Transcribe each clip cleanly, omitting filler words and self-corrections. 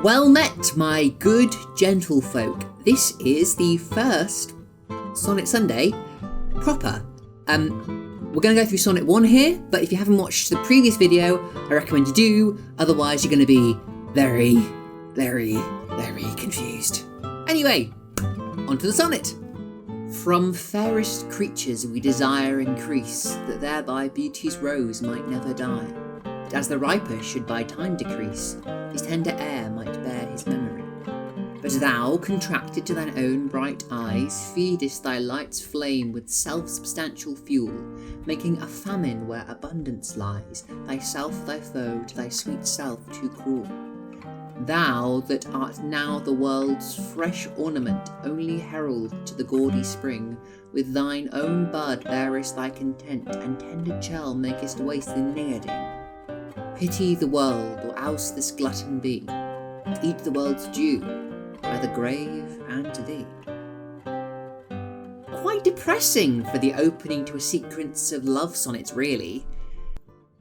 Well met, my good gentlefolk. This is the first Sonnet Sunday proper. We're going to go through Sonnet 1 here, but if you haven't watched the previous video, I recommend you do, otherwise you're going to be very, very, very confused. Anyway, onto the sonnet. From fairest creatures we desire increase, that thereby beauty's rose might never die. That as the riper should by time decrease, his tender air might bear his memory. But thou, contracted to thine own bright eyes, feedest thy light's flame with self-substantial fuel, making a famine where abundance lies, thyself thy foe to thy sweet self too cruel. Thou that art now the world's fresh ornament, only herald to the gaudy spring, with thine own bud bearest thy content, and tender churl makest waste the neoding. Pity the world, or else this glutton be, and eat the world's due, by the grave and thee. Quite depressing for the opening to a sequence of love sonnets, really.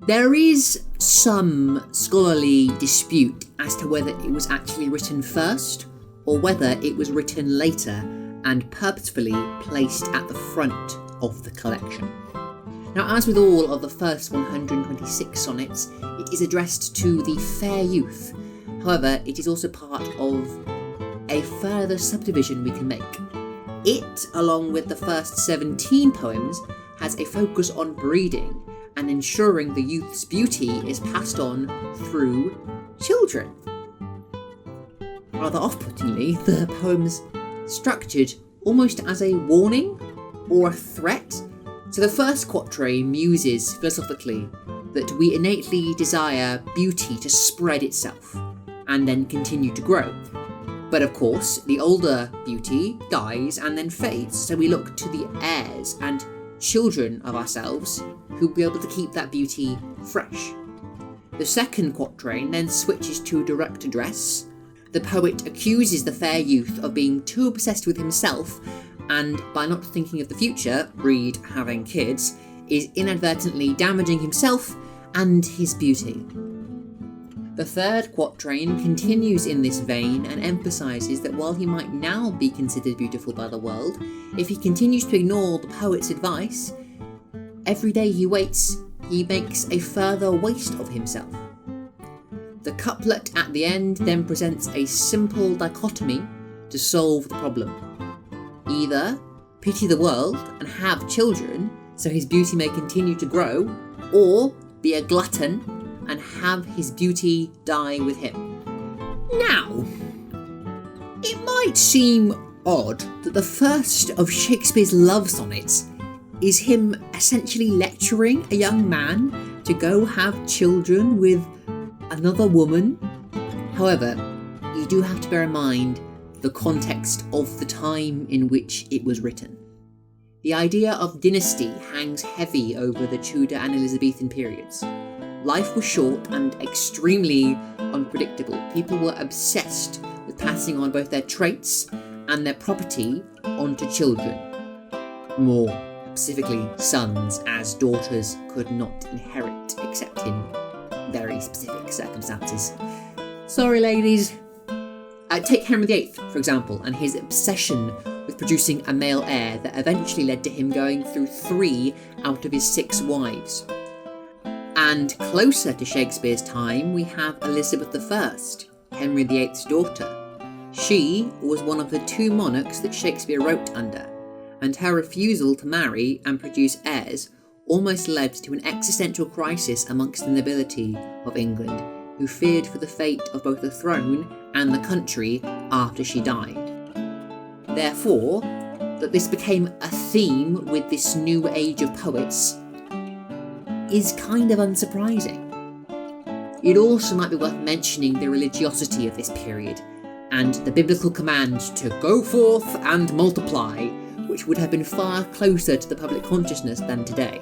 There is some scholarly dispute as to whether it was actually written first, or whether it was written later and purposefully placed at the front of the collection. Now, as with all of the first 126 sonnets, it is addressed to the fair youth. However, it is also part of a further subdivision we can make. It, along with the first 17 poems, has a focus on breeding and ensuring the youth's beauty is passed on through children. Rather off-puttingly, the poem's structured almost as a warning or a threat. So the first quatrain muses philosophically that we innately desire beauty to spread itself and then continue to grow. But of course, the older beauty dies and then fades, so we look to the heirs and children of ourselves who will be able to keep that beauty fresh. The second quatrain then switches to a direct address. The poet accuses the fair youth of being too obsessed with himself, and by not thinking of the future, read having kids, is inadvertently damaging himself and his beauty. The third quatrain continues in this vein and emphasises that while he might now be considered beautiful by the world, if he continues to ignore the poet's advice, every day he waits, he makes a further waste of himself. The couplet at the end then presents a simple dichotomy to solve the problem. Either pity the world and have children so his beauty may continue to grow, or be a glutton and have his beauty die with him. Now, it might seem odd that the first of Shakespeare's love sonnets is him essentially lecturing a young man to go have children with another woman. However, you do have to bear in mind the context of the time in which it was written. The idea of dynasty hangs heavy over the Tudor and Elizabethan periods. Life was short and extremely unpredictable. People were obsessed with passing on both their traits and their property onto children. More specifically, sons, as daughters could not inherit except in very specific circumstances. Sorry, ladies. Take Henry VIII, for example, and his obsession with producing a male heir that eventually led to him going through 3 out of his 6 wives. And closer to Shakespeare's time, we have Elizabeth I, Henry VIII's daughter. She was one of the 2 monarchs that Shakespeare wrote under, and her refusal to marry and produce heirs almost led to an existential crisis amongst the nobility of England, who feared for the fate of both the throne and the country after she died. Therefore, that this became a theme with this new age of poets is kind of unsurprising. It also might be worth mentioning the religiosity of this period, and the biblical command to go forth and multiply, which would have been far closer to the public consciousness than today.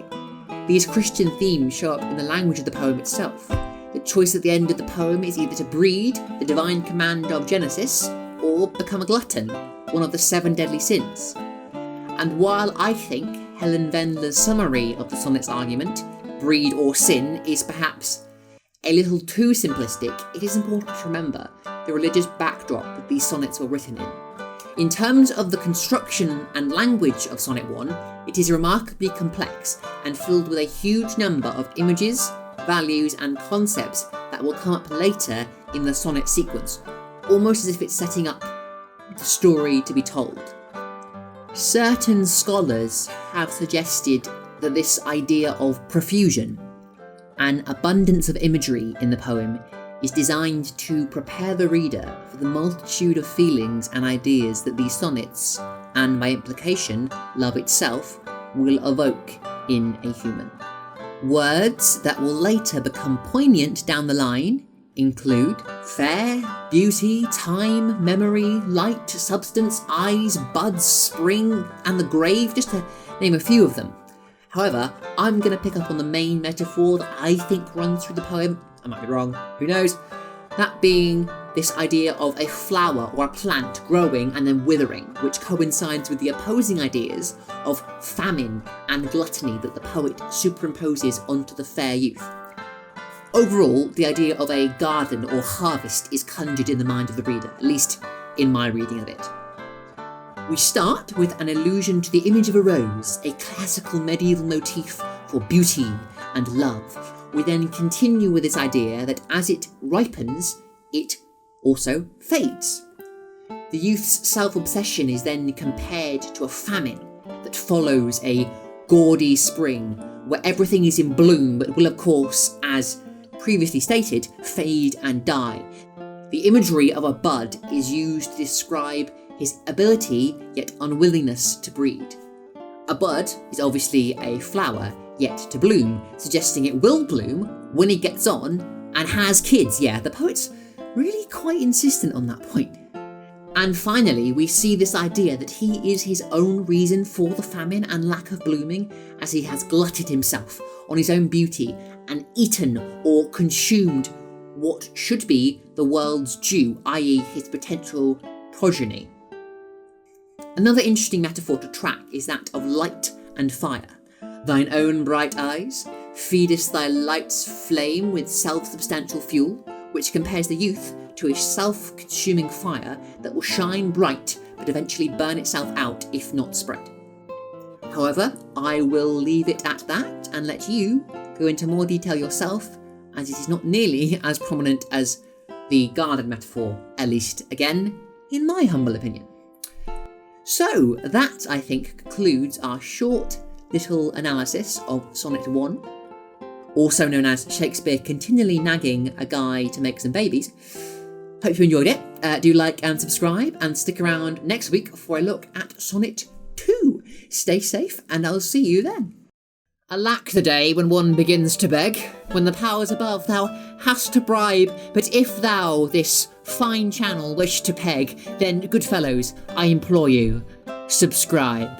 These Christian themes show up in the language of the poem itself. The choice at the end of the poem is either to breed, the divine command of Genesis, or become a glutton, one of the 7 deadly sins. And while I think Helen Vendler's summary of the sonnet's argument, breed or sin, is perhaps a little too simplistic, it is important to remember the religious backdrop that these sonnets were written in. In terms of the construction and language of Sonnet 1, it is remarkably complex and filled with a huge number of images, values and concepts that will come up later in the sonnet sequence, almost as if it's setting up the story to be told. Certain scholars have suggested that this idea of profusion, an abundance of imagery in the poem, is designed to prepare the reader for the multitude of feelings and ideas that these sonnets, and by implication, love itself, will evoke in a human. Words that will later become poignant down the line include fair, beauty, time, memory, light, substance, eyes, buds, spring, and the grave, just to name a few of them. However, I'm going to pick up on the main metaphor that I think runs through the poem. I might be wrong, who knows? That being this idea of a flower or a plant growing and then withering, which coincides with the opposing ideas of famine and gluttony that the poet superimposes onto the fair youth. Overall, the idea of a garden or harvest is conjured in the mind of the reader, at least in my reading of it. We start with an allusion to the image of a rose, a classical medieval motif for beauty and love. We then continue with this idea that as it ripens, it also fades. The youth's self-obsession is then compared to a famine that follows a gaudy spring, where everything is in bloom but will, of course, as previously stated, fade and die. The imagery of a bud is used to describe his ability yet unwillingness to breed. A bud is obviously a flower yet to bloom, suggesting it will bloom when he gets on and has kids. Yeah, the poet's really quite insistent on that point. And finally, we see this idea that he is his own reason for the famine and lack of blooming, as he has glutted himself on his own beauty and eaten or consumed what should be the world's due, i.e. his potential progeny. Another interesting metaphor to track is that of light and fire. Thine own bright eyes, feedest thy light's flame with self-substantial fuel, which compares the youth to a self-consuming fire that will shine bright but eventually burn itself out if not spread. However, I will leave it at that and let you go into more detail yourself, as it is not nearly as prominent as the garden metaphor, at least again, in my humble opinion. So that, I think, concludes our short little analysis of Sonnet 1, also known as Shakespeare continually nagging a guy to make some babies. Hope you enjoyed it. Do like and subscribe, and stick around next week for a look at Sonnet 2. Stay safe, and I'll see you then. Alack the day when one begins to beg, when the powers above thou hast to bribe, but if thou this fine channel wish to peg, then, good fellows, I implore you, subscribe.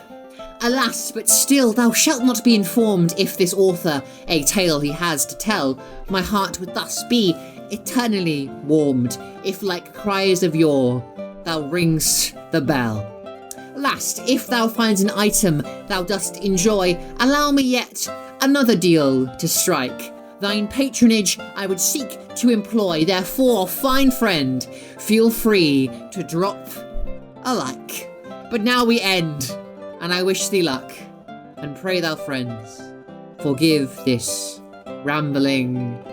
Alas, but still thou shalt not be informed if this author a tale he has to tell. My heart would thus be eternally warmed, if like cries of yore thou ring'st the bell. Last, if thou finds an item thou dost enjoy, allow me yet another deal to strike. Thine patronage I would seek to employ, therefore, fine friend, feel free to drop a like. But now we end, and I wish thee luck, and pray thou friends, forgive this rambling